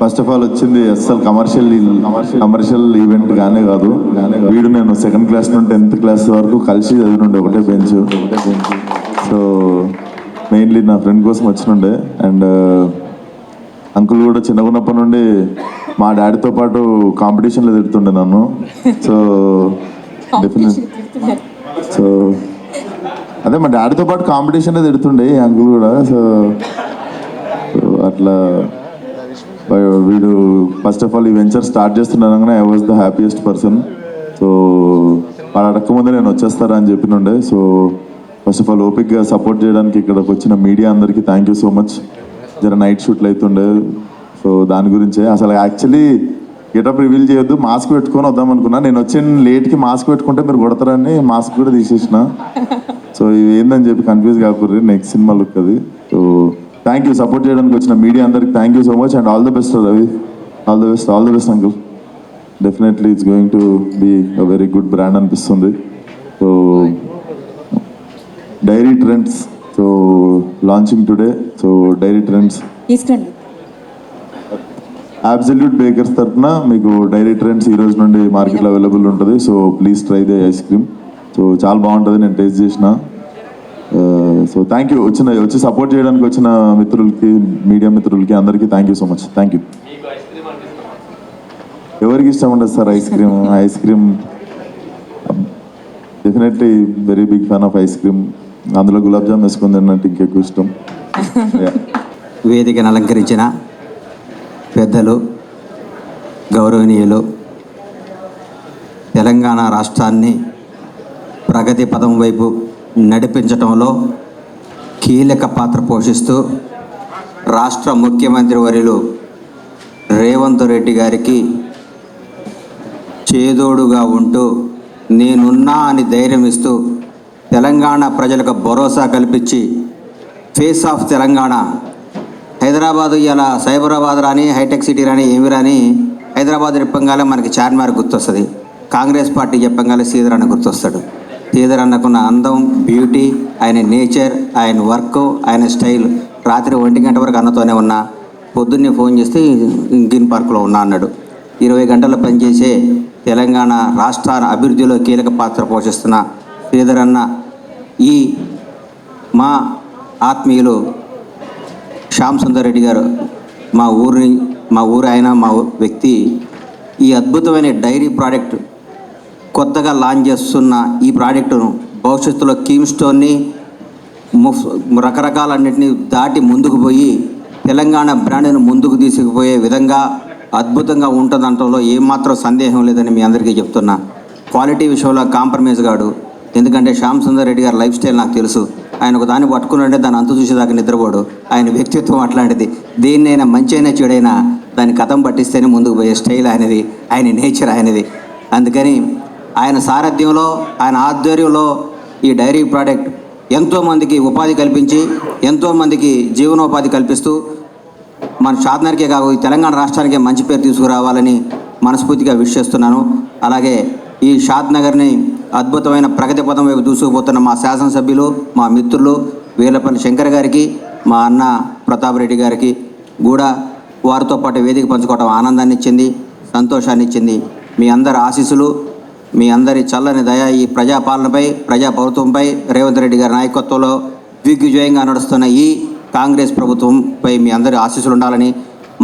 First of all వచ్చింది అసలు commercial event గానే కాదు. వీడు నేను 2nd క్లాస్ నుండి 10th క్లాస్ వరకు కలిసి చదివినుండే ఒకటే బెంచ్. సో మెయిన్లీ నా ఫ్రెండ్ కోసం వచ్చినుండే. అండ్ అంకుల్ కూడా చిన్నగా ఉన్నప్పటి నుండి మా డాడీతో పాటు కాంపిటీషన్లో తిడుతుండే నన్ను. సో డెఫినెట్ అదే మా డాడీతో పాటు కాంపిటీషన్లో తిడుతుండే ఈ అంకుల్ కూడా. సో అట్లా వీడు ఫస్ట్ ఆఫ్ ఆల్ ఈ వెంచర్ స్టార్ట్ చేస్తున్నానగానే I was the happiest person. So వాడు అడగకముందే నేను వచ్చేస్తారా అని చెప్పినుండే. సో ఫస్ట్ ఆఫ్ ఆల్ ఓపిక్గా సపోర్ట్ చేయడానికి ఇక్కడికి వచ్చిన మీడియా అందరికీ థ్యాంక్ యూ సో మచ్. జర నైట్ షూట్లు అవుతుండే. సో దాని గురించే అసలు యాక్చువల్లీ గెటప్ రివీల్ చేయొద్దు, మాస్క్ పెట్టుకొని వద్దాం అనుకున్నా. నేను వచ్చిన లేట్కి మాస్క్ పెట్టుకుంటే మీరు కొడతారని మాస్క్ కూడా తీసేసిన. సో ఇవి ఏందని చెప్పి కన్ఫ్యూజ్ కాకూడదు, నెక్స్ట్ సినిమా లుక్ అది. సో థ్యాంక్ యూ సపోర్ట్ చేయడానికి వచ్చిన మీడియా అందరికి thank you so much. And all the best Ravi, all the best uncle. Definitely it's going to be a very good brand అనిపిస్తుంది. So Dairy Trends so launching today. So Dairy Trends Absolute Bakers తరఫున మీకు dairy trends ఈ రోజు నుండి మార్కెట్లో available ఉంటుంది. So please try the ice cream. So చాలా బాగుంటుంది, నేను టేస్ట్ చేసిన. సో థ్యాంక్ యూ వచ్చి సపోర్ట్ చేయడానికి వచ్చిన మిత్రులకి, మీడియా మిత్రులకి అందరికీ thank you so much. Thank you. ఎవరికి ఇష్టం ఉండదు sir ice cream definitely very big fan of ice cream. అందులో గులాబ్ జామ్ వేసుకుంది అన్నట్టు ఇంకెక్కువ ఇష్టం. వేదికను అలంకరించిన పెద్దలు, గౌరవనీయులు, తెలంగాణ రాష్ట్రాన్ని ప్రగతి పదం వైపు నడిపించడంలో కీలక పాత్ర పోషిస్తూ రాష్ట్ర ముఖ్యమంత్రి వర్యులు రేవంత్ రెడ్డి గారికి చేదోడుగా ఉంటూ నేనున్నా అని ధైర్యం ఇస్తూ తెలంగాణ ప్రజలకు భరోసా కల్పించి ఫేస్ ఆఫ్ తెలంగాణ హైదరాబాదు ఇలా సైబరాబాద్ రాని, హైటెక్ సిటీ రాని, ఏమి రాని, హైదరాబాద్ చెప్పంగానే మనకి చార్మినార్ గుర్తొస్తుంది. కాంగ్రెస్ పార్టీ చెప్పంగానే శ్రీధర్ అన్న గుర్తొస్తాడు. శ్రీధర్ అన్నకున్న అందం, బ్యూటీ, ఆయన నేచర్, ఆయన వర్క్, ఆయన స్టైల్. రాత్రి 1 గంట వరకు అన్నతోనే ఉన్నా, పొద్దున్నే ఫోన్ చేస్తే గ్రీన్ పార్క్లో ఉన్నా అన్నాడు. 20 గంటలు పనిచేసే తెలంగాణ రాష్ట్ర అభివృద్ధిలో కీలక పాత్ర పోషిస్తున్న శ్రీధర్ అన్న ఈ మా ఆత్మీయులు శ్యామ్ సుందర్ రెడ్డి గారు మా ఊరు ఆయన, మా వ్యక్తి ఈ అద్భుతమైన డైరీ ప్రోడక్ట్ కొత్తగా లాంచ్ చేస్తున్న ఈ ప్రోడక్టును భవిష్యత్తులో కీమ్ స్టోన్ని రకరకాలన్నింటినీ దాటి ముందుకు పోయి తెలంగాణ బ్రాండ్ను ముందుకు తీసుకుపోయే విధంగా అద్భుతంగా ఉంటుందంటలో ఏమాత్రం సందేహం లేదని మీ అందరికీ చెప్తున్నా. క్వాలిటీ విషయంలో కాంప్రమైజ్ కాడు. ఎందుకంటే శ్యామ్ సుందర్ రెడ్డి గారి లైఫ్ స్టైల్ నాకు తెలుసు. ఆయన ఒక దాన్ని పట్టుకున్నాడే దాన్ని అంతు చూసేదాకా నిద్రపోడు. ఆయన వ్యక్తిత్వం అట్లాంటిది. దేన్నైనా మంచి అయినా చెడైనా దాన్ని కథం పట్టిస్తేనే ముందుకు పోయే స్టైల్ ఆయనది, ఆయన నేచర్ ఆయనది. అందుకని ఆయన సారథ్యంలో, ఆయన ఆధ్వర్యంలో ఈ డైరీ ప్రోడక్ట్ ఎంతోమందికి ఉపాధి కల్పించి, ఎంతోమందికి జీవనోపాధి కల్పిస్తూ మన షాద్నగర్కే కాదు ఈ తెలంగాణ రాష్ట్రానికే మంచి పేరు తీసుకురావాలని మనస్ఫూర్తిగా విష్ చేస్తున్నాను. అలాగే ఈ షాద్నగర్ని అద్భుతమైన ప్రగతి పదం వైపు దూసుకుపోతున్న మా శాసనసభ్యులు, మా మిత్రులు వీర్లపల్లి శంకర్ గారికి, మా అన్న ప్రతాప్ రెడ్డి గారికి కూడా వారితో పాటు వేదిక పంచుకోవడం ఆనందాన్ని ఇచ్చింది, సంతోషాన్ని ఇచ్చింది. మీ అందరి ఆశీస్సులు, మీ అందరి చల్లని దయ ఈ ప్రజాపాలనపై, ప్రజాప్రభుత్వంపై, రేవంత్ రెడ్డి గారి నాయకత్వంలో దిగ్విజయంగా నడుస్తున్న ఈ కాంగ్రెస్ ప్రభుత్వంపై మీ అందరి ఆశీస్సులు ఉండాలని,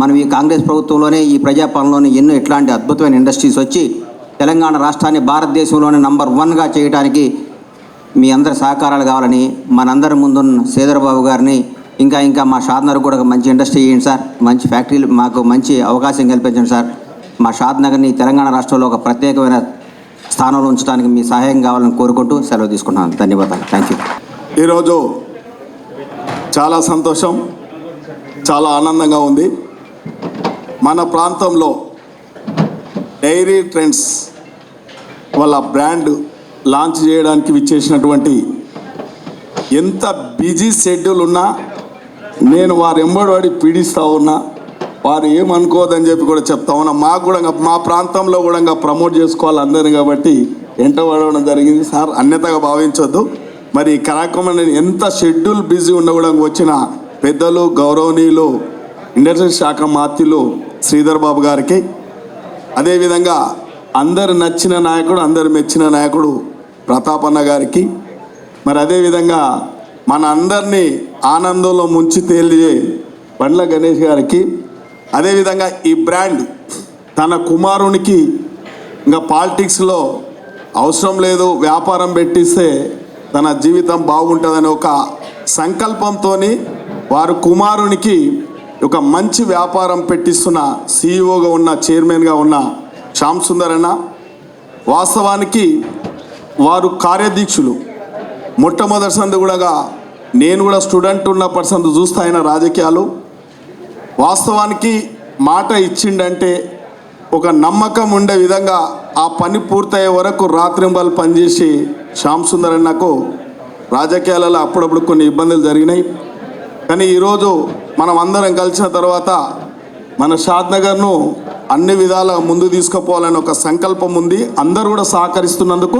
మనం ఈ కాంగ్రెస్ ప్రభుత్వంలోనే ఈ ప్రజాపాలనలోనే ఎన్నో ఇట్లాంటి అద్భుతమైన ఇండస్ట్రీస్ వచ్చి తెలంగాణ రాష్ట్రాన్ని భారతదేశంలోనే నంబర్ 1గా చేయడానికి మీ అందరి సహకారాలు కావాలని, మనందరి ముందున్న శ్రీధర్బాబు గారిని ఇంకా మా షాద్నగర్ కూడా మంచి ఇండస్ట్రీ చేయండి సార్, మంచి ఫ్యాక్టరీలు మాకు మంచి అవకాశం కల్పించండి సార్, మా షాద్నగర్ని తెలంగాణ రాష్ట్రంలో ఒక ప్రత్యేకమైన స్థానంలో ఉంచడానికి మీ సహాయం కావాలని కోరుకుంటూ సెలవు తీసుకుంటున్నాను. ధన్యవాదాలు. Thank you. ఈరోజు చాలా సంతోషం, చాలా ఆనందంగా ఉంది. మన ప్రాంతంలో డైరీ ట్రెండ్స్ వాళ్ళ బ్రాండ్ లాంచ్ చేయడానికి విచ్చేసినటువంటి ఎంత బిజీ షెడ్యూల్ ఉన్నా నేను వారు ఎంబడి పీడిస్తూ ఉన్నా, వారు ఏమనుకోదని చెప్పి కూడా చెప్తా ఉన్నా. మాకు కూడా మా ప్రాంతంలో కూడా ప్రమోట్ చేసుకోవాలి అందరినీ కాబట్టి ఎంటబడడం జరిగింది సార్, అన్యతగా భావించొద్దు. మరి ఈ కార్యక్రమం ఎంత షెడ్యూల్ బిజీ ఉన్నా కూడా వచ్చిన పెద్దలు, గౌరవనీయులు, ఇండస్ట్రీ శాఖ మాత్యులు శ్రీధర్ బాబు గారికి, అదేవిధంగా అందరు నచ్చిన నాయకుడు, అందరు మెచ్చిన నాయకుడు ప్రతాపన్న గారికి, మరి అదేవిధంగా మన అందరినీ ఆనందంలో ముంచి తేలియే బండ్ల గణేష్ గారికి, అదేవిధంగా ఈ బ్రాండ్ తన కుమారునికి ఇంకా పాలిటిక్స్లో అవసరం లేదు, వ్యాపారం పెట్టిస్తే తన జీవితం బాగుంటుందని ఒక సంకల్పంతో వారు కుమారునికి ఒక మంచి వ్యాపారం పెట్టిస్తున్న సీఈఓగా ఉన్న, చైర్మన్గా ఉన్న శ్యామ్ సుందర్ అన్న. వాస్తవానికి వారు కార్యదీక్షులు. మొట్టమొదటి సంది కూడా నేను కూడా స్టూడెంట్ ఉన్న పర్సన్ చూస్తా ఆయన రాజకీయాలు. వాస్తవానికి మాట ఇచ్చిండంటే ఒక నమ్మకం ఉండే విధంగా ఆ పని పూర్తయ్యే వరకు రాత్రింబలు పనిచేసి శ్యామ్ సుందర్ అన్నకు రాజకీయాలలో అప్పుడప్పుడు కొన్ని ఇబ్బందులు జరిగినాయి. కానీ ఈరోజు మనం అందరం కలిసిన తర్వాత మన షాద్నగర్ను అన్ని విధాల ముందు తీసుకుపోవాలని ఒక సంకల్పం ఉంది. అందరూ కూడా సహకరిస్తున్నందుకు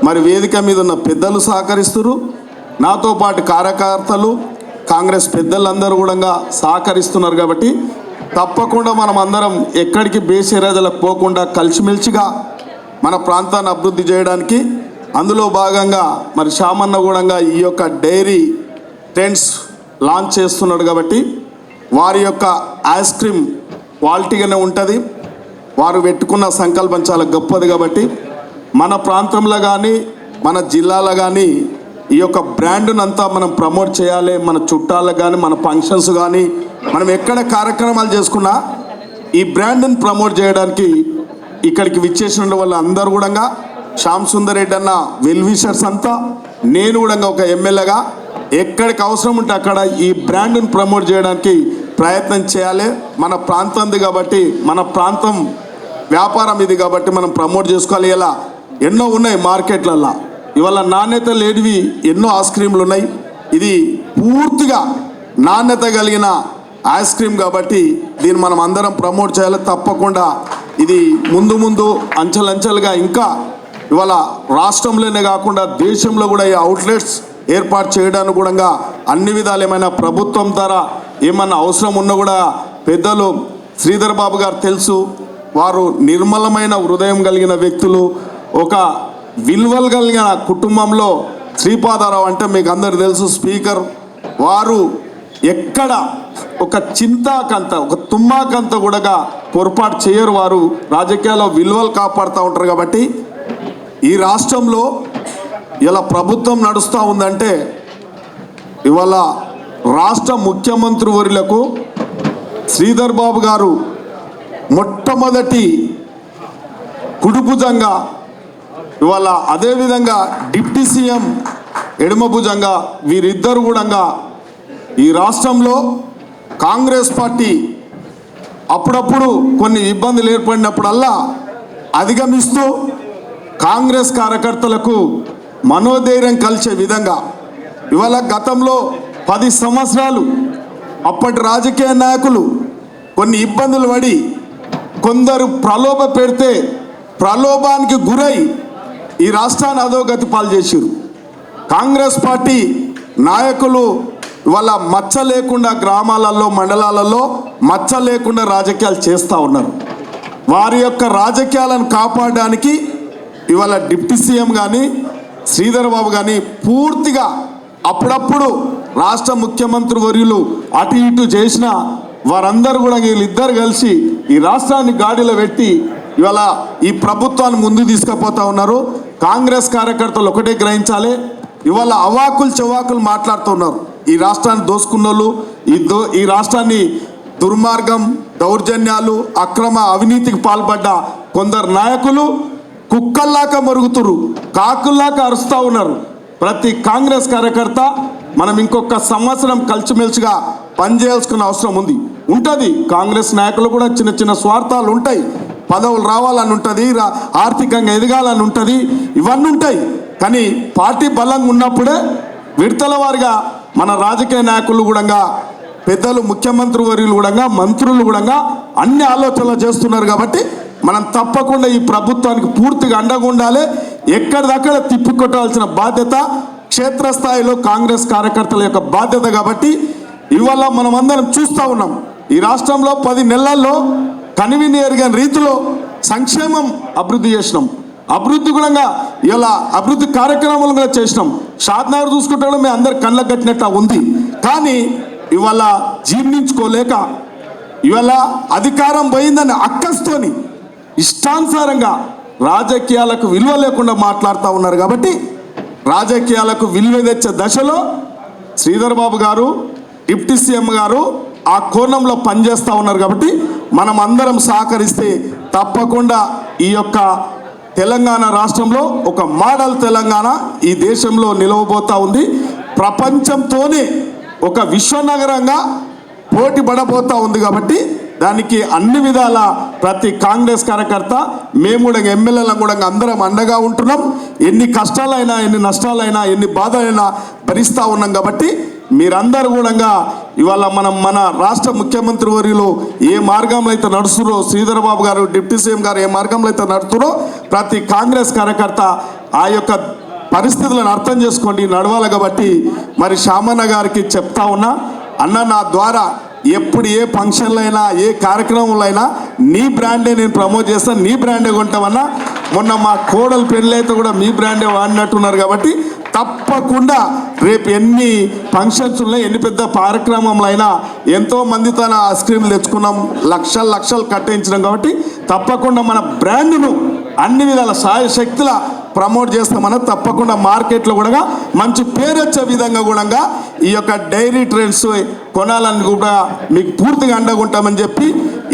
మరి వేదిక మీద ఉన్న పెద్దలు సహకరిస్తున్నారు, నాతో పాటు కార్యకర్తలు, కాంగ్రెస్ పెద్దలందరూ కూడా సహకరిస్తున్నారు. కాబట్టి తప్పకుండా మనం అందరం ఎక్కడికి బేషరాజులకు పోకుండా కలిసిమెలిసిగా మన ప్రాంతాన్ని అభివృద్ధి చేయడానికి, అందులో భాగంగా మరి శ్యామన్న కూడా ఈ యొక్క డైరీ ట్రెండ్స్ లాంచ్ చేస్తున్నాడు. కాబట్టి వారి యొక్క ఐస్ క్రీమ్ క్వాలిటీగానే ఉంటుంది. వారు పెట్టుకున్న సంకల్పం చాలా గొప్పది. కాబట్టి మన ప్రాంతంలో కానీ మన జిల్లాలో కానీ ఈ యొక్క బ్రాండ్ను అంతా మనం ప్రమోట్ చేయాలి. మన చుట్టాలకు కానీ మన ఫంక్షన్స్ కానీ మనం ఎక్కడ కార్యక్రమాలు చేసుకున్నా ఈ బ్రాండ్ని ప్రమోట్ చేయడానికి ఇక్కడికి విచ్చేసిన వాళ్ళు అందరూ కూడా శ్యామ్ సుందర్ రెడ్డి అన్న వెల్ విషర్స్ అంతా, నేను కూడా ఒక ఎమ్మెల్యేగా ఎక్కడికి అవసరం ఉంటే అక్కడ ఈ బ్రాండ్ని ప్రమోట్ చేయడానికి ప్రయత్నం చేయాలి. మన ప్రాంతంది కాబట్టి, మన ప్రాంతం వ్యాపారం ఇది కాబట్టి మనం ప్రమోట్ చేసుకోవాలి. ఇలా ఎన్నో ఉన్నాయి మార్కెట్లల్లో, ఇవాళ నాణ్యత లేనివి ఎన్నో ఐస్ క్రీమ్లు ఉన్నాయి. ఇది పూర్తిగా నాణ్యత కలిగిన ఐస్ క్రీమ్ కాబట్టి దీన్ని మనం అందరం ప్రమోట్ చేయాలి. తప్పకుండా ఇది ముందు ముందు అంచెలంచెలుగా ఇంకా ఇవాళ రాష్ట్రంలోనే కాకుండా దేశంలో కూడా ఈ అవుట్లెట్స్ ఏర్పాటు చేయడానికి కూడా అన్ని విధాలు ఏమైనా ప్రభుత్వం ద్వారా ఏమన్నా అవసరం ఉన్నా కూడా పెద్దలు శ్రీధర్ బాబు గారు తెలుసు, వారు నిర్మలమైన హృదయం కలిగిన వ్యక్తులు. ఒక విలువలు కలిగిన కుటుంబంలో శ్రీపాదారావు అంటే మీకు అందరు తెలుసు, స్పీకర్. వారు ఎక్కడ ఒక చింతాకంత, ఒక తుమ్మాకంత కూడా పొరపాటు చేయరు. వారు రాజకీయాల్లో విలువలు కాపాడుతూ ఉంటారు. కాబట్టి ఈ రాష్ట్రంలో ఇలా ప్రభుత్వం నడుస్తూ ఉందంటే ఇవాళ రాష్ట్ర ముఖ్యమంత్రి వర్యులకు శ్రీధర్ బాబు గారు మొట్టమొదటి కుడిభుజంగా, ఇవాళ అదేవిధంగా డిప్యూటీ సీఎం ఎడమ భుజంగా, వీరిద్దరు కూడా ఈ రాష్ట్రంలో కాంగ్రెస్ పార్టీ అప్పుడప్పుడు కొన్ని ఇబ్బందులు ఏర్పడినప్పుడల్లా అధిగమిస్తూ కాంగ్రెస్ కార్యకర్తలకు మనోధైర్యం కలిసే విధంగా ఇవాళ గతంలో 10 సంవత్సరాలు అప్పటి రాజకీయ నాయకులు కొన్ని ఇబ్బందులు పడి కొందరు ప్రలోభ పెడితే ప్రలోభానికి గురై ఈ రాష్ట్రాన్ని అధోగతి పాలు చేశారు. కాంగ్రెస్ పార్టీ నాయకులు ఇవాళ మచ్చ లేకుండా గ్రామాలలో, మండలాలలో మచ్చ లేకుండా రాజకీయాలు చేస్తూ ఉన్నారు. వారి యొక్క రాజకీయాలను కాపాడడానికి ఇవాళ డిప్యూటీ సీఎం కానీ శ్రీధర్ బాబు కానీ పూర్తిగా అప్పుడప్పుడు రాష్ట్ర ముఖ్యమంత్రి వర్యులు అటు ఇటు చేసిన వారందరూ కూడా వీళ్ళిద్దరు కలిసి ఈ రాష్ట్రాన్ని గాడిలో పెట్టి ఇవాళ ఈ ప్రభుత్వాన్ని ముందు తీసుకుపోతా ఉన్నారు. కాంగ్రెస్ కార్యకర్తలు ఒకటే గ్రహించాలి, ఇవాళ అవాకులు చెవాకులు మాట్లాడుతున్నారు. ఈ రాష్ట్రాన్ని దోసుకున్న వాళ్ళు, ఈ రాష్ట్రాన్ని దుర్మార్గం, దౌర్జన్యాలు, అక్రమ అవినీతికి పాల్పడ్డ కొందరు నాయకులు కుక్కల్లాగా మరుగుతురు, కాకుల్లాగా అరుస్తూ ఉన్నారు. ప్రతి కాంగ్రెస్ కార్యకర్త మనం ఇంకొక సంవత్సరం కలిసిమెలిసిగా పనిచేయాల్సిన అవసరం ఉంటుంది. కాంగ్రెస్ నాయకులు కూడా చిన్న చిన్న స్వార్థాలు ఉంటాయి, పదవులు రావాలని ఉంటుంది, ఆర్థికంగా ఎదగాలని ఉంటుంది, ఇవన్నీ ఉంటాయి. కానీ పార్టీ బలంగా ఉన్నప్పుడే విడతల వారిగా మన రాజకీయ నాయకులు కూడా, పెద్దలు ముఖ్యమంత్రి వర్యులు కూడా, మంత్రులు కూడా అన్ని ఆలోచనలు చేస్తున్నారు. కాబట్టి మనం తప్పకుండా ఈ ప్రభుత్వానికి పూర్తిగా అండగా ఉండాలి. ఎక్కడిదక్కడ తిప్పికొట్టాల్సిన బాధ్యత క్షేత్రస్థాయిలో కాంగ్రెస్ కార్యకర్తల యొక్క బాధ్యత. కాబట్టి ఇవాళ మనం అందరం చూస్తూ ఉన్నాం, ఈ రాష్ట్రంలో 10 నెలల్లో కనివిని ఎరగని రీతిలో సంక్షేమం అభివృద్ధి చేసినాం. అభివృద్ధి కూడా ఇలా అభివృద్ధి కార్యక్రమాలు కూడా చేసినాం. షాద్నగర్ చూసుకుంటే మేము అందరు కళ్ళకు కట్టినట్టు ఉంది. కానీ ఇవాళ జీర్ణించుకోలేక ఇవాళ అధికారం పోయిందని అక్కస్తోని ఇష్టానుసారంగా రాజకీయాలకు విలువ లేకుండా మాట్లాడుతూ ఉన్నారు. కాబట్టి రాజకీయాలకు విలువ తెచ్చే దశలో శ్రీధర్ బాబు గారు, డిప్యూటీ సీఎం గారు ఆ కోణంలో పనిచేస్తూ ఉన్నారు. కాబట్టి మనం అందరం సహకరిస్తే తప్పకుండా ఈ యొక్క తెలంగాణ రాష్ట్రంలో ఒక మోడల్ తెలంగాణ ఈ దేశంలో నిలవబోతూ ఉంది. ప్రపంచంతోనే ఒక విశ్వనగరంగా పోటీ పడబోతూ ఉంది. కాబట్టి దానికి అన్ని విధాల ప్రతి కాంగ్రెస్ కార్యకర్త మేము కూడా ఎమ్మెల్యేలను కూడా అందరం అండగా ఉంటున్నాం. ఎన్ని కష్టాలైనా, ఎన్ని నష్టాలైనా, ఎన్ని బాధలైనా భరిస్తూ ఉన్నాం. కాబట్టి మీరందరూ కూడా ఇవాళ మన రాష్ట్ర ముఖ్యమంత్రి వర్యులు ఏ మార్గంలో అయితే నడుస్తురో, శ్రీధర్ బాబు గారు డిప్యూటీ సీఎం గారు ఏ మార్గంలో అయితే నడుస్తురో ప్రతి కాంగ్రెస్ కార్యకర్త ఆ యొక్క పరిస్థితులను అర్థం చేసుకోండి, నడవాలి. కాబట్టి మరి శామన్న గారికి చెప్తా ఉన్నా, అన్న నా ద్వారా ఎప్పుడు ఏ ఫంక్షన్లు అయినా ఏ కార్యక్రమంలో అయినా నీ బ్రాండే నేను ప్రమోట్ చేస్తాను, నీ బ్రాండే కొంటామన్నా. మొన్న మా కోడలు పెళ్ళి అయితే కూడా మీ బ్రాండే వాడినట్టున్నారు. కాబట్టి తప్పకుండా రేపు ఎన్ని ఫంక్షన్స్ ఉన్నాయి, ఎన్ని పెద్ద కార్యక్రమంలో అయినా ఎంతోమంది తన ఐస్ క్రీమ్లు తెచ్చుకున్నాం, లక్షలు కట్టించినాం. కాబట్టి తప్పకుండా మన బ్రాండ్ను అన్ని విధాల సాయశక్తుల ప్రమోట్ చేస్తామన్నా. తప్పకుండా మార్కెట్లో కూడా మంచి పేరు వచ్చే విధంగా కూడా ఈ యొక్క డైరీ ట్రెండ్స్ కొనాలని కూడా మీకు పూర్తిగా అండగుంటామని చెప్పి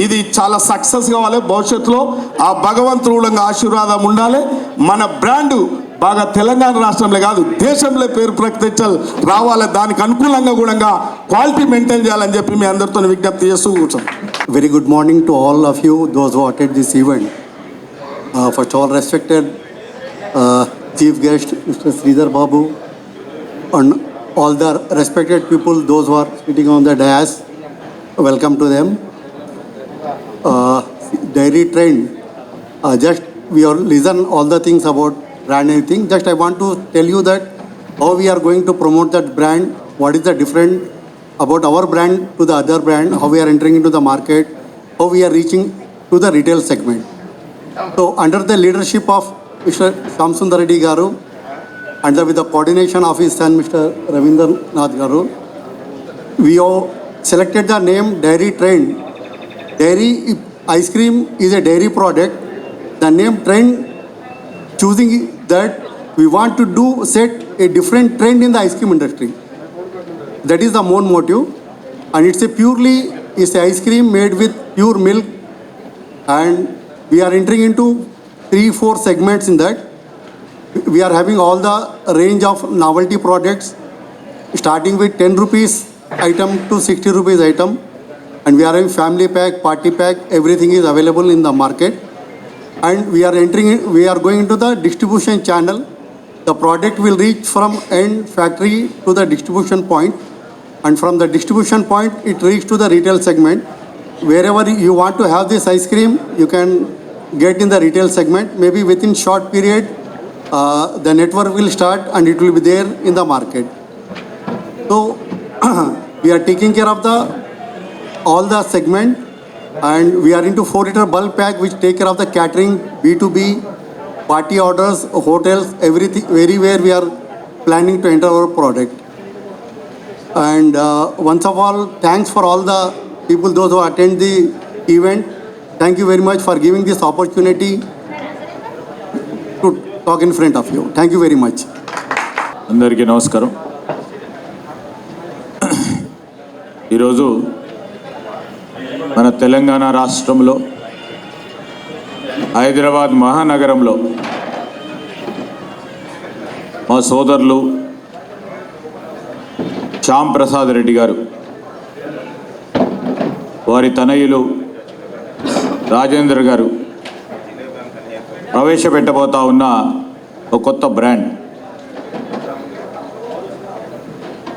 ఇది చాలా సక్సెస్ కావాలి. భవిష్యత్తులో ఆ భగవంతుడు కూడా ఆశీర్వాదం ఉండాలి. మన బ్రాండు బాగా తెలంగాణ రాష్ట్రంలో కాదు దేశంలో పేరు ప్రఖ్యాతలు రావాలి. దానికి అనుకూలంగా కూడా క్వాలిటీ మెయింటైన్ చేయాలని చెప్పి మీ అందరితో విజ్ఞప్తి చేస్తూ కూర్చోం. Very good morning to all of you, those who attended this event. First of all, respected Chief Guest, Mr. Sridhar Babu, and all the respected people, those who are sitting on the dais, welcome to them. Dairy trend, just we are listen all the things about brand and thing. Just I want to tell you that how we are going to promote that brand, what is the different about our brand to the other brand, how we are entering into the market, how we are reaching to the retail segment. So under the leadership of Mr. Shamsundar Reddy Garu and with the coordination of his son Mr. Ravindra Nath Garu, we have selected the name Dairy Trend. Dairy ice cream is a dairy product. The name Trend, choosing that we want to set a different trend in the ice cream industry. That is the main motive, and it's a ice cream made with pure milk, and we are entering into 3-4 segments in that. We are having all the range of novelty products, starting with 10 rupees item to 60 rupees item, and we are having family pack, party pack, everything is available in the market. And we are going into the distribution channel. The product will reach from end factory to the distribution point, and from the distribution point it reaches to the retail segment. Wherever you want to have this ice cream, you can get in the retail segment. Maybe within short period, the network will start and it will be there in the market. So we are taking care of all the segment, and we are into 4-liter bulk pack which take care of the catering, B2B, party orders, hotels, everything, everywhere we are planning to enter our product. And once of all, thanks for all the people, those who attend the event. Thank you very much for giving this opportunity to talk in front of you. Thank you very much. అందరికీ నమస్కారం. ఈరోజు మన తెలంగాణ రాష్ట్రంలో హైదరాబాద్ మహానగరంలో మా సోదరులు శ్యామ్ ప్రసాద్ రెడ్డి గారు, వారి తనయులు రాజేందర్ గారు ప్రవేశపెట్టబోతా ఉన్న ఒక కొత్త బ్రాండ్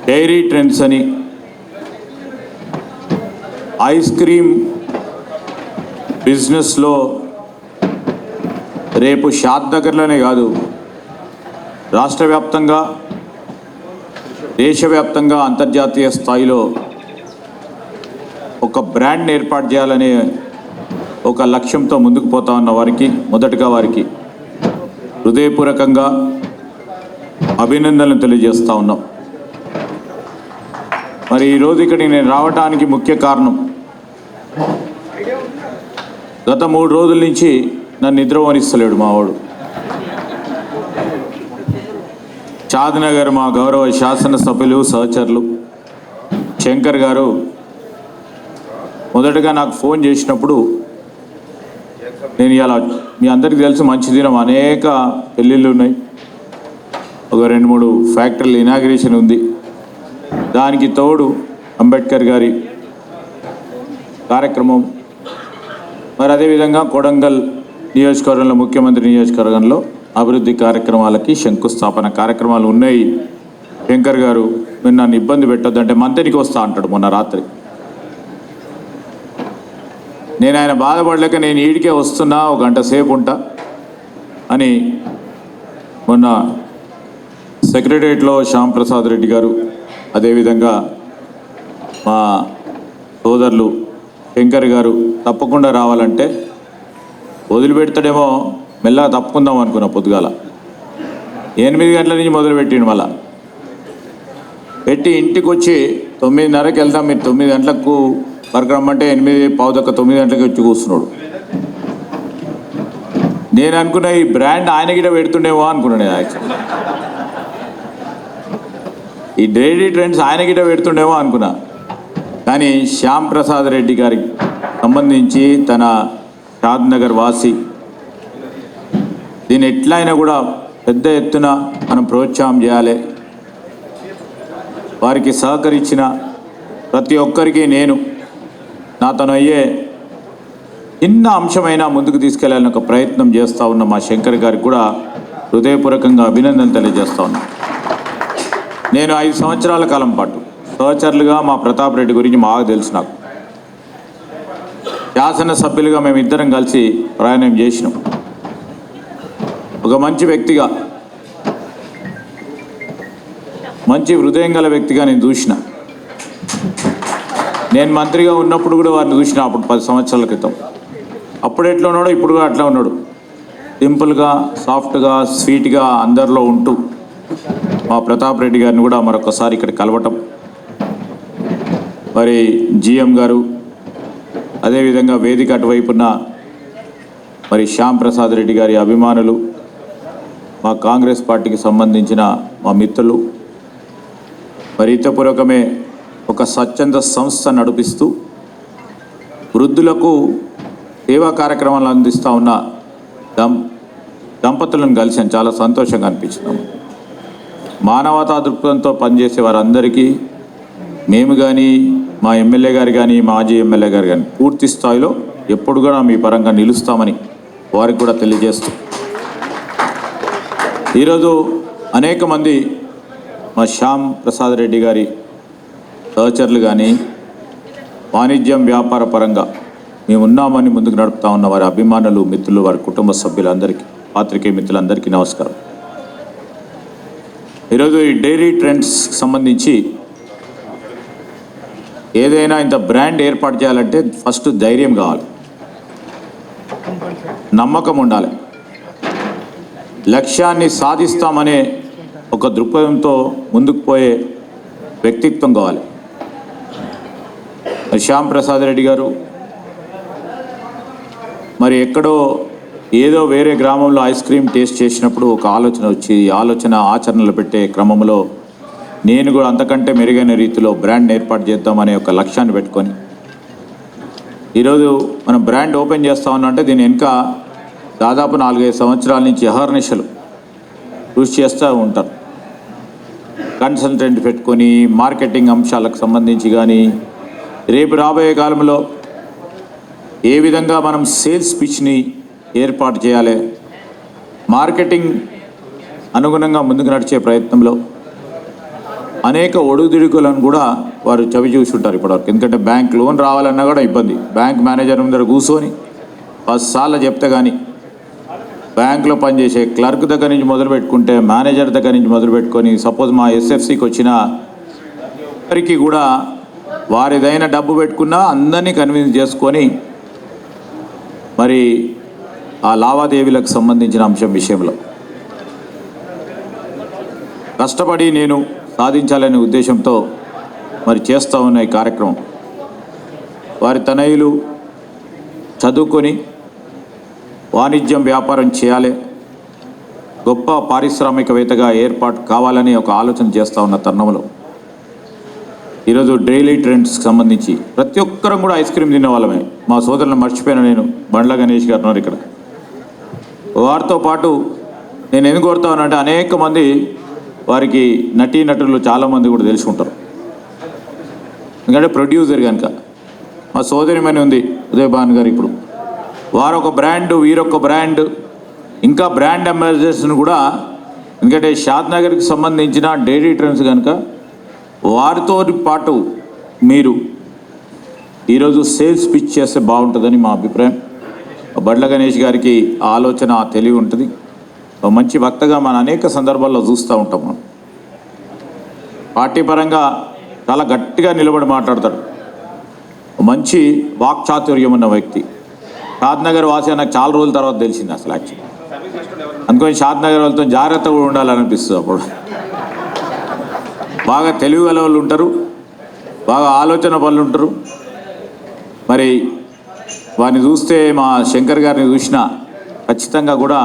డైరీ ట్రెండ్స్ అని. ఐస్ క్రీమ్ బిజినెస్లో రేపు షాద్నగర్లోనే కాదు, రాష్ట్ర వ్యాప్తంగా, దేశవ్యాప్తంగా, అంతర్జాతీయ స్థాయిలో ఒక బ్రాండ్ని ఏర్పాటు చేయాలనే ఒక లక్ష్యంతో ముందుకు పోతా ఉన్న వారికి మొదటగా వారికి హృదయపూర్వకంగా అభినందనలు తెలియజేస్తూ ఉన్నాం. మరి ఈరోజు ఇక్కడికి నేను రావడానికి ముఖ్య కారణం, గత 3 రోజుల నుంచి నన్ను నిద్రపోనిస్తలేడు మావాడు. షాద్నగర్ మా గౌరవ శాసనసభ్యులు సహచరులు శంకర్ గారు మొదటగా నాకు ఫోన్ చేసినప్పుడు, నేను ఇలా మీ అందరికీ తెలుసు మంచి దినం, అనేక పెళ్ళిళ్ళు ఉన్నాయి, ఒక 2-3 ఫ్యాక్టరీలు ఇనాగ్రేషన్ ఉంది, దానికి తోడు అంబేద్కర్ గారి కార్యక్రమం, మరి అదేవిధంగా కొడంగల్ నియోజకవర్గంలో ముఖ్యమంత్రి నియోజకవర్గంలో అభివృద్ధి కార్యక్రమాలకి శంకుస్థాపన కార్యక్రమాలు ఉన్నాయి. శంకర్ గారు మీరు నన్ను ఇబ్బంది పెట్టొద్దంటే మంత్రికి వస్తా అంటాడు మొన్న రాత్రి. నేను ఆయన బాధపడలేక నేను ఈడికే వస్తున్నా, 1 గంట సేపు ఉంటా అని మొన్న సెక్రటరియట్లో శ్యామ్ ప్రసాద్ రెడ్డి గారు, అదేవిధంగా మా సోదరులు శంకర్ గారు తప్పకుండా రావాలంటే వదిలిపెడతాడేమో, మెల్లగా తప్పుకుందాం అనుకున్నా. పొద్దుగాల 8 గంటల నుంచి మొదలుపెట్టిండు, మళ్ళా పెట్టి ఇంటికి వచ్చి 9:30కి వెళ్దాం, మీరు 9 గంటలకు వరకు రమ్మంటే 8:15, 9 గంటలకి వచ్చి కూర్చున్నాడు. నేను అనుకున్నా ఈ బ్రాండ్ ఆయన గిట పెడుతుండేమో అనుకున్నాను. నేను యాక్చువల్లీ ఈ డైరీ ట్రెండ్స్ ఆయన గిట పెడుతుండేమో అనుకున్నా. కానీ శ్యామ్ ప్రసాద్ రెడ్డి గారికి సంబంధించి తన షాద్నగర్ వాసి, దీన్ని ఎట్లయినా కూడా పెద్ద ఎత్తున మనం ప్రోత్సాహం చేయాలి. వారికి సహకరించిన ప్రతి ఒక్కరికి నేను నాతోను అయ్యే చిన్న అంశమైనా ముందుకు తీసుకెళ్లాలని ఒక ప్రయత్నం చేస్తూ ఉన్న మా శంకర్ గారికి కూడా హృదయపూర్వకంగా అభినందనలు తెలియజేస్తా ఉన్నా. నేను 5 సంవత్సరాల కాలం పాటు సహచరులుగా మా ప్రతాప్ రెడ్డి గురించి బాగా తెలుసు నాకు. శాసనసభ్యులుగా మేమిద్దరం కలిసి ప్రయాణం చేసినాం. ఒక మంచి వ్యక్తిగా, మంచి హృదయం గల వ్యక్తిగా నేను చూసిన. నేను మంత్రిగా ఉన్నప్పుడు కూడా వారిని చూసిన, అప్పుడు 10 సంవత్సరాల క్రితం. అప్పుడు ఎట్లా ఉన్నాడో ఇప్పుడు కూడా అట్లా ఉన్నాడు. సింపుల్గా, సాఫ్ట్గా, స్వీట్గా అందరిలో ఉంటూ మా ప్రతాప్ రెడ్డి గారిని కూడా మరొకసారి ఇక్కడ కలవటం, మరి జిఎం గారు, అదేవిధంగా వేదిక అటువైపున్న మరి శ్యామ్ ప్రసాద్ రెడ్డి గారి అభిమానులు, మా కాంగ్రెస్ పార్టీకి సంబంధించిన మా మిత్రులు, మరి హితపూర్వకమే ఒక స్వచ్ఛంద సంస్థ నడిపిస్తూ వృద్ధులకు సేవా కార్యక్రమాలు అందిస్తూ ఉన్న దంపతులను కలిసాను. చాలా సంతోషంగా అనిపించినాము. మానవతా దృక్పథంతో పనిచేసే వారందరికీ మేము కానీ, మా ఎమ్మెల్యే గారు కానీ, మాజీ ఎమ్మెల్యే గారు కానీ పూర్తి స్థాయిలో ఎప్పుడు కూడా మీ పరంగా నిలుస్తామని వారికి కూడా తెలియజేస్తూ, ఈరోజు అనేక మంది మా శ్యామ్ ప్రసాద్ రెడ్డి గారి సహచరులు కానీ వాణిజ్యం వ్యాపార పరంగా మేము ఉన్నామని ముందుకు నడుపుతా ఉన్న వారి అభిమానులు, మిత్రులు, వారి కుటుంబ సభ్యులందరికీ, పాత్రికేయ మిత్రులందరికీ నమస్కారం. ఈరోజు ఈ డైరీ ట్రెండ్స్ సంబంధించి ఏదైనా ఇంత బ్రాండ్ ఏర్పాటు చేయాలంటే ఫస్ట్ ధైర్యం కావాలి, నమ్మకం ఉండాలి, లక్ష్యాన్ని సాధిస్తామనే ఒక దృక్పథంతో ముందుకు పోయే వ్యక్తిత్వం కావాలి. శ్యామ్ ప్రసాద్ రెడ్డి గారు మరి ఎక్కడో ఏదో వేరే గ్రామంలో ఐస్ క్రీమ్ టేస్ట్ చేసినప్పుడు ఒక ఆలోచన వచ్చి, ఆలోచన ఆచరణలో పెట్టే క్రమంలో నేను కూడా అంతకంటే మెరుగైన రీతిలో బ్రాండ్ ఏర్పాటు చేద్దామనే ఒక లక్ష్యాన్ని పెట్టుకొని ఈరోజు మనం బ్రాండ్ ఓపెన్ చేస్తా ఉన్నామంటే దీని వెనుక దాదాపు 4-5 సంవత్సరాల నుంచి అహర్నిశలు కృషి చేస్తూ ఉంటారు. కన్సల్టెంట్ పెట్టుకొని మార్కెటింగ్ అంశాలకు సంబంధించి కానీ, రేపు రాబోయే కాలంలో ఏ విధంగా మనం సేల్స్ పిచ్ని ఏర్పాటు చేయాలి, మార్కెటింగ్ అనుగుణంగా ముందుకు నడిచే ప్రయత్నంలో అనేక ఒడుదుడుకులను కూడా వారు చవి చూసుంటారు ఇప్పటివరకు. ఎందుకంటే బ్యాంక్ లోన్ రావాలన్నా కూడా ఇబ్బంది. బ్యాంక్ మేనేజర్ ముందర కూర్చొని 10 సార్లు చెప్తే కానీ, బ్యాంకులో పనిచేసే క్లర్క్ దగ్గర నుంచి మొదలు పెట్టుకుంటే మేనేజర్ దగ్గర నుంచి మొదలు పెట్టుకొని, సపోజ్ మా ఎస్ఎఫ్సికి వచ్చిన వారికి కూడా వారిదైన డబ్బు పెట్టుకున్నా అందరినీ కన్విన్స్ చేసుకొని మరి ఆ లావాదేవీలకు సంబంధించిన అంశం విషయంలో కష్టపడి నేను సాధించాలనే ఉద్దేశంతో మరి చేస్తూ ఉన్న ఈ కార్యక్రమం వారి తనయులు చదువుకొని వాణిజ్యం వ్యాపారం చేయాలి, గొప్ప పారిశ్రామికవేత్తగా ఏర్పాటు కావాలని ఒక ఆలోచన చేస్తూ ఉన్న తరుణంలో ఈరోజు డైలీ ట్రెండ్స్కి సంబంధించి ప్రతి ఒక్కరం కూడా ఐస్ క్రీమ్ తినే వాళ్ళమే. మా సోదరులను మర్చిపోయిన నేను బండ్ల గణేష్ గారు ఉన్నారు ఇక్కడ. వారితో పాటు నేను ఎందుకు కోరుతానంటే అనేక మంది వారికి నటీనటులు చాలామంది కూడా తెలిసి ఉంటారు. ఎందుకంటే ప్రొడ్యూసర్ కనుక మా సోదరిమని ఉంది ఉదయభాన్ గారు. ఇప్పుడు వారు ఒక బ్రాండ్, వీరొక బ్రాండ్, ఇంకా బ్రాండ్ అంబాసిడర్స్ను కూడా, ఎందుకంటే షాద్ నగర్కి సంబంధించిన డైరీ ట్రెండ్స్ కనుక వారితో పాటు మీరు ఈరోజు సేల్స్ పిచ్ చేస్తే బాగుంటుందని మా అభిప్రాయం. బండ్ల గణేష్ గారికి ఆలోచన తెలివి ఉంటుంది. మంచి వక్తగా మన అనేక సందర్భాల్లో చూస్తూ ఉంటాం. మనం పార్టీ పరంగా చాలా గట్టిగా నిలబడి మాట్లాడతాడు. మంచి వాక్చాతుర్యం ఉన్న వ్యక్తి. షాద్నగర్ వాసి నాకు చాలా రోజుల తర్వాత తెలిసింది అసలు. యాక్చువల్లీ అందుకని షాద్నగర్ వాళ్ళతో జాగ్రత్తగా ఉండాలనిపిస్తుంది. అప్పుడు బాగా తెలివి గల వాళ్ళు ఉంటారు, బాగా ఆలోచన పనులు ఉంటారు. మరి వారిని చూస్తే మా శంకర్ గారిని చూసినా ఖచ్చితంగా కూడా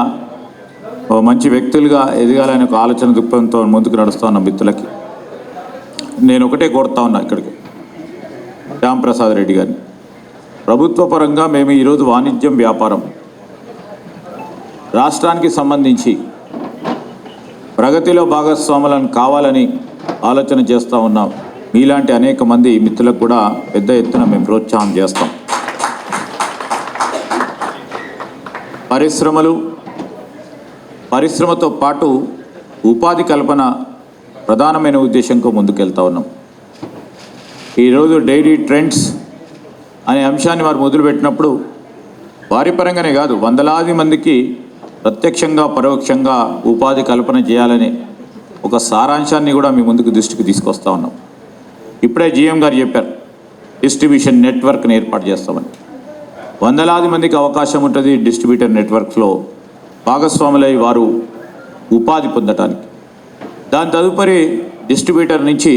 మంచి వ్యక్తులుగా ఎదగాలని ఒక ఆలోచన దృక్పథంతో ముందుకు నడుస్తూ ఉన్న మిత్రులకి నేను ఒకటే కోరుతా ఉన్నా. ఇక్కడికి శ్యాంప్రసాద్ రెడ్డి గారిని, ప్రభుత్వ పరంగా మేము ఈరోజు వాణిజ్యం వ్యాపారం రాష్ట్రానికి సంబంధించి ప్రగతిలో భాగస్వాములను కావాలని ఆలోచన చేస్తూ ఉన్నాం. మీలాంటి అనేక మంది మిత్రులకు కూడా పెద్ద ఎత్తున మేము ప్రోత్సాహం చేస్తాం. పరిశ్రమతో పాటు ఉపాధి కల్పన ప్రధానమైన ఉద్దేశంతో ముందుకెళ్తా ఉన్నాం. ఈరోజు డైలీ ట్రెండ్స్ అనే అంశాన్ని వారు మొదలుపెట్టినప్పుడు వారి పరంగానే కాదు, వందలాది మందికి ప్రత్యక్షంగా పరోక్షంగా ఉపాధి కల్పన చేయాలనే ఒక సారాంశాన్ని కూడా మీ ముందుకు దృష్టికి తీసుకొస్తా ఉన్నాం. ఇప్పుడే జీఎం గారు చెప్పారు, డిస్ట్రిబ్యూషన్ నెట్వర్క్ని ఏర్పాటు చేస్తామని. వందలాది మందికి అవకాశం ఉంటుంది డిస్ట్రిబ్యూటర్ నెట్వర్క్లో భాగస్వాములై వారు ఉపాధి పొందటానికి. దాని తదుపరి డిస్ట్రిబ్యూటర్ నుంచి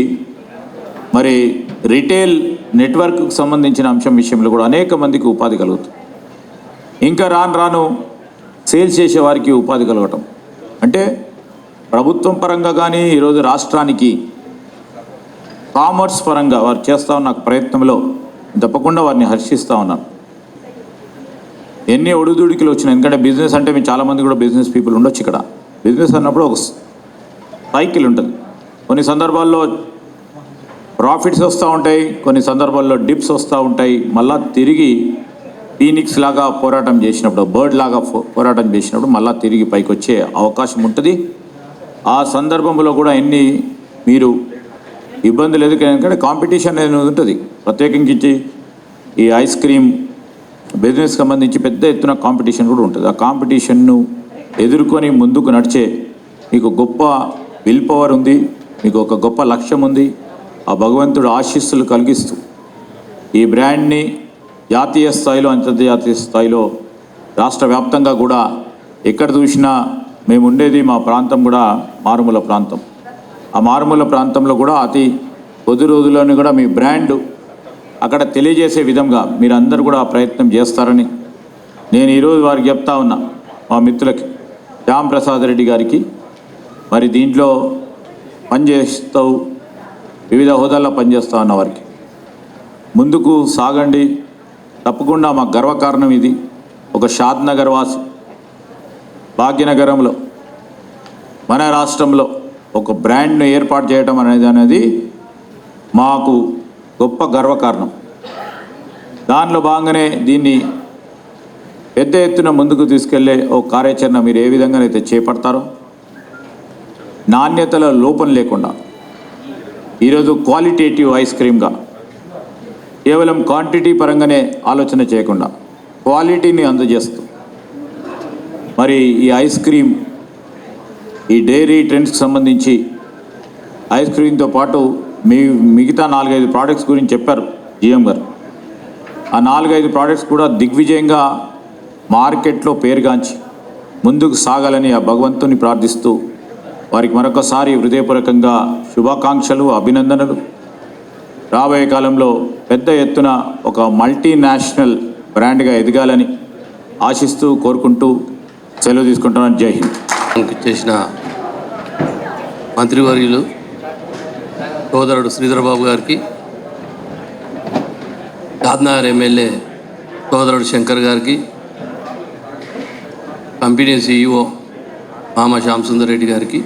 మరి రిటైల్ నెట్వర్క్కి సంబంధించిన అంశం విషయంలో కూడా అనేక మందికి ఉపాధి కలుగుతుంది. ఇంకా రాను సేల్స్ చేసే వారికి ఉపాధి కలగటం అంటే ప్రభుత్వం పరంగా కానీ ఈరోజు రాష్ట్రానికి కామర్స్ పరంగా వారు చేస్తూ ఉన్న ప్రయత్నంలో తప్పకుండా వారిని హర్షిస్తూ ఉన్నాను. ఎన్ని ఒడిదుడికిలు వచ్చినాయి. ఎందుకంటే బిజినెస్ అంటే మేము చాలామంది కూడా బిజినెస్ పీపుల్ ఉండొచ్చు. ఇక్కడ బిజినెస్ అన్నప్పుడు ఒక సైకిల్ ఉంటుంది. కొన్ని సందర్భాల్లో ప్రాఫిట్స్ వస్తూ ఉంటాయి, కొన్ని సందర్భాల్లో డిప్స్ వస్తూ ఉంటాయి. మళ్ళా తిరిగి ఫీనిక్స్ లాగా పోరాటం చేసినప్పుడు, బర్డ్ లాగా పోరాటం చేసినప్పుడు మళ్ళీ తిరిగి పైకి వచ్చే అవకాశం ఉంటుంది. ఆ సందర్భంలో కూడా ఎన్ని మీరు ఇబ్బందులు ఎందుకంటే కాంపిటీషన్ అనేది ఉంటుంది. ప్రత్యేకించి ఈ ఐస్ క్రీమ్ బిజినెస్కి సంబంధించి పెద్ద ఎత్తున కాంపిటీషన్ కూడా ఉంటుంది. ఆ కాంపిటీషన్ను ఎదుర్కొని ముందుకు నడిచే మీకు గొప్ప విల్ పవర్ ఉంది, మీకు ఒక గొప్ప లక్ష్యం ఉంది. ఆ భగవంతుడు ఆశీస్సులు కలిగిస్తూ ఈ బ్రాండ్ని జాతీయ స్థాయిలో, అంతర్జాతీయ స్థాయిలో, రాష్ట్ర వ్యాప్తంగా కూడా ఎక్కడ చూసినా మేము ఉండేది మా ప్రాంతం కూడా మారుమూల ప్రాంతం. ఆ మారుమూల ప్రాంతంలో కూడా అతి కొద్ది రోజుల్లోనే కూడా మీ బ్రాండ్ అక్కడ తెలియజేసే విధంగా మీరందరూ కూడా ప్రయత్నం చేస్తారని నేను ఈరోజు వారికి చెప్తా ఉన్నా. మా మిత్రులకి శ్యాంప్రసాద్ రెడ్డి గారికి మరి దీంట్లో పనిచేస్తూ వివిధ హోదాల్లో పనిచేస్తూ ఉన్న వారికి ముందుకు సాగండి. తప్పకుండా మా గర్వకారణం ఇది. ఒక షాద్ నగర్ వాసి భాగ్యనగరంలో మన రాష్ట్రంలో ఒక బ్రాండ్ను ఏర్పాటు చేయడం అనేది మాకు గొప్ప గర్వకారణం. దానిలో భాగంగానే దీన్ని పెద్ద ఎత్తున ముందుకు తీసుకెళ్లే ఓ కార్యాచరణ మీరు ఏ విధంగానైతే చేపడతారో, నాణ్యతలో లోపం లేకుండా ఈరోజు క్వాలిటేటివ్ ఐస్ క్రీమ్గా కేవలం క్వాంటిటీ పరంగానే ఆలోచన చేయకుండా క్వాలిటీని అందజేస్తూ మరి ఈ ఐస్ క్రీమ్, ఈ డైరీ ట్రెండ్స్కి సంబంధించి ఐస్ క్రీమ్తో పాటు మిగతా 4-5 ప్రోడక్ట్స్ గురించి చెప్పారు జిఎం గారు. ఆ 4-5 ప్రోడక్ట్స్ కూడా దిగ్విజయంగా మార్కెట్లో పేరుగాంచి ముందుకు సాగాలని ఆ భగవంతుని ప్రార్థిస్తూ వారికి మరొకసారి హృదయపూర్వకంగా శుభాకాంక్షలు, అభినందనలు. రాబోయే కాలంలో పెద్ద ఎత్తున ఒక మల్టీనేషనల్ బ్రాండ్గా ఎదగాలని ఆశిస్తూ కోరుకుంటూ సెలవు తీసుకుంటున్నాను. జై హింద్. చేసిన మంత్రివర్యులు సోదరుడు శ్రీధర్ బాబు గారికి, షాద్నగర్ ఎమ్మెల్యే సోదరుడు శంకర్ గారికి, కంపెనీ CEO మామ శ్యామ్ సుందర్ రెడ్డి గారికి,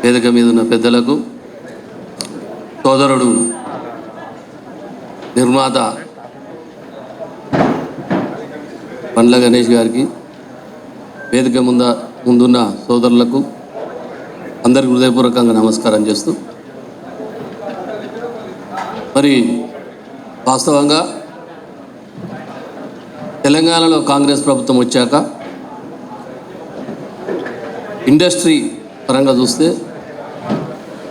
వేదిక మీద ఉన్న పెద్దలకు, సోదరుడు నిర్మాత పండ్ల గణేష్ గారికి, వేదిక ముందున్న సోదరులకు అందరికీ హృదయపూర్వకంగా నమస్కారం చేస్తూ, మరి వాస్తవంగా తెలంగాణలో కాంగ్రెస్ ప్రభుత్వం వచ్చాక ఇండస్ట్రీ పరంగా చూస్తే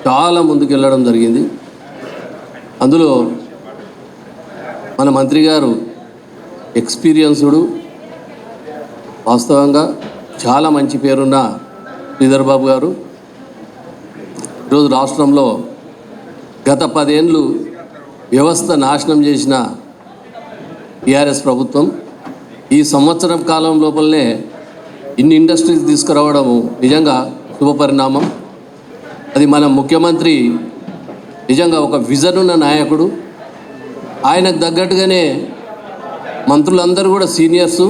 చాలా ముందుకెళ్ళడం జరిగింది. అందులో మన మంత్రి గారు ఎక్స్పీరియన్స్డ్, వాస్తవంగా చాలా మంచి పేరున్న శ్రీధర్ బాబు గారు ఈరోజు రాష్ట్రంలో గత 10 ఏళ్ళు వ్యవస్థ నాశనం చేసిన టీఆర్ఎస్ ప్రభుత్వం ఈ సంవత్సరం కాలం లోపలనే ఇన్ని ఇండస్ట్రీస్ తీసుకురావడము నిజంగా శుభపరిణామం. అది మన ముఖ్యమంత్రి నిజంగా ఒక విజన్ ఉన్న నాయకుడు. ఆయనకు తగ్గట్టుగానే మంత్రులందరూ కూడా సీనియర్సు,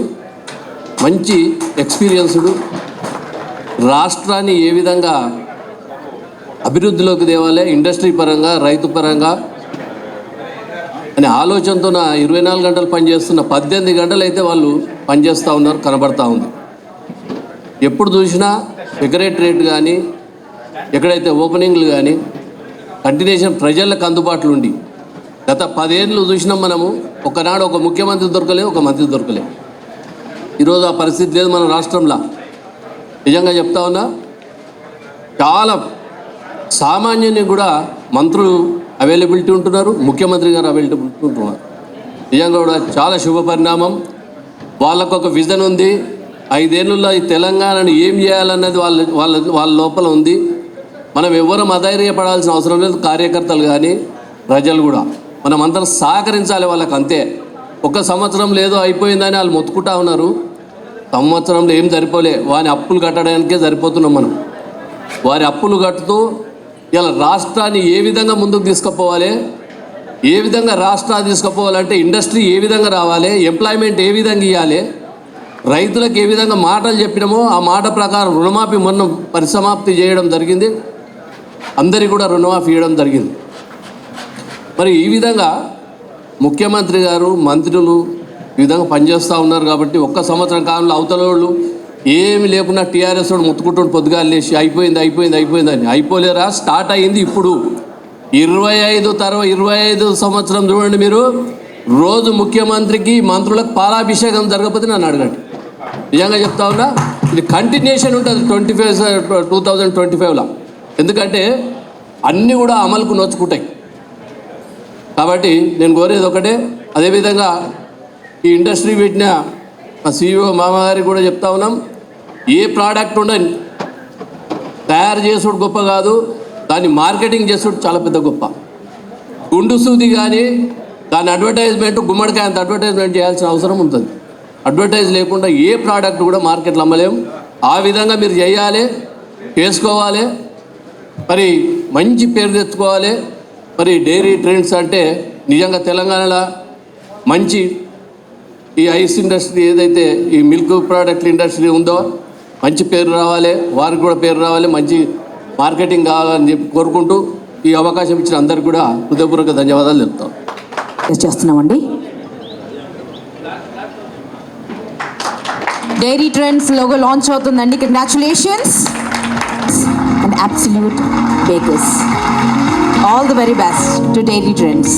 మంచి ఎక్స్పీరియన్స్డు. రాష్ట్రాన్ని ఏ విధంగా అభివృద్ధిలోకి తేవాలి, ఇండస్ట్రీ పరంగా, రైతు పరంగా అనే ఆలోచనతో 24 గంటలు పనిచేస్తున్న 18 గంటలు అయితే వాళ్ళు పనిచేస్తూ ఉన్నారు, కనబడతా ఉంది. ఎప్పుడు చూసినా సెక్రటరేట్ కానీ, ఎక్కడైతే ఓపెనింగ్లు కానీ కంటిన్యూషన్ ప్రజలకు అందుబాటులో ఉండి, గత 10 ఏళ్ళు చూసినాం మనము. ఒకనాడు ఒక ముఖ్యమంత్రి దొరకలేదు, ఒక మంత్రి దొరకలేదు. ఈరోజు ఆ పరిస్థితి లేదు మన రాష్ట్రంలో. నిజంగా చెప్తా ఉన్నా, చాలా సామాన్యుని కూడా మంత్రులు అవైలబిలిటీ ఉంటున్నారు, ముఖ్యమంత్రి గారు అవైలబిలిటీ ఉంటున్నారు. నిజంగా కూడా చాలా శుభ పరిణామం. వాళ్ళకు ఒక విజన్ ఉంది. 5 ఏళ్ళలో ఈ తెలంగాణను ఏం చేయాలన్నది వాళ్ళ లోపల ఉంది. మనం ఎవరం అధైర్యపడాల్సిన అవసరం లేదు. కార్యకర్తలు కానీ ప్రజలు కూడా మనమందరం సహకరించాలి వాళ్ళకి, అంతే. ఒక సంవత్సరం లేదో అయిపోయిందని వాళ్ళు మొత్తుకుంటా ఉన్నారు. సంవత్సరంలో ఏం సరిపోలే, వారి అప్పులు కట్టడానికే సరిపోతున్నాం మనం. వారి అప్పులు కట్టుతూ ఇలా రాష్ట్రాన్ని ఏ విధంగా ముందుకు తీసుకుపోవాలి, ఏ విధంగా రాష్ట్రాన్ని తీసుకుపోవాలంటే ఇండస్ట్రీ ఏ విధంగా రావాలి, ఎంప్లాయ్మెంట్ ఏ విధంగా ఇవ్వాలి, రైతులకు ఏ విధంగా మాటలు చెప్పినామో ఆ మాట ప్రకారం రుణమాఫీ మొన్న పరిసమాప్తి చేయడం జరిగింది. అందరికీ కూడా రుణమాఫీ ఇవ్వడం జరిగింది. మరి ఈ విధంగా ముఖ్యమంత్రి గారు, మంత్రులు ఈ విధంగా పనిచేస్తూ ఉన్నారు. కాబట్టి ఒక్క సంవత్సరం కాలంలో అవతల వాళ్ళు ఏమి లేకుండా టీఆర్ఎస్ వాడు ముత్తుకుంటుండు, పొద్దుగా లేచి అయిపోయిందని. అయిపోలేరా, స్టార్ట్ అయ్యింది ఇప్పుడు. 25 సంవత్సరం చూడండి మీరు. రోజు ముఖ్యమంత్రికి, మంత్రులకు పాలాభిషేకం జరగకపోతే నన్ను అడగండి. నిజంగా చెప్తా ఉన్నా, ఇది కంటిన్యూషన్ ఉంటుంది 2025లో. ఎందుకంటే అన్నీ కూడా అమలుకు నోచుకుంటాయి. కాబట్టి నేను కోరేది ఒకటే. అదేవిధంగా ఈ ఇండస్ట్రీ పెట్టిన మా CEO మామగారికి కూడా చెప్తా ఉన్నాం, ఏ ప్రోడక్ట్ ఉండని తయారు చేసుడు గొప్ప కాదు, దాన్ని మార్కెటింగ్ చేసుడు చాలా పెద్ద గొప్ప. గుండు సూది కానీ దాని అడ్వర్టైజ్మెంట్, గుమ్మడికాయ అంత అడ్వర్టైజ్మెంట్ చేయాల్సిన అవసరం ఉంటుంది. అడ్వర్టైజ్ లేకుండా ఏ ప్రోడక్ట్ కూడా మార్కెట్లో అమ్మలేం. ఆ విధంగా మీరు చేయాలి, చేసుకోవాలి, మరి మంచి పేరు తెచ్చుకోవాలి. మరి డైరీ ట్రెండ్స్ అంటే నిజంగా తెలంగాణలో మంచి ఈ ఐస్ ఇండస్ట్రీ ఏదైతే ఈ మిల్క్ ప్రోడక్ట్ ఇండస్ట్రీ ఉందో మంచి పేరు రావాలి, వారికి కూడా పేరు రావాలి, మంచి మార్కెటింగ్ కావాలని చెప్పి కోరుకుంటూ ఈ అవకాశం ఇచ్చిన అందరికీ కూడా హృదయపూర్వక ధన్యవాదాలు చెప్తాం. చేస్తున్నామండి. డైరీ ట్రెండ్స్ లోగో లాంచ్ అవుతుందండి. Congratulations and absolute bakers. All the very best to dairy trends.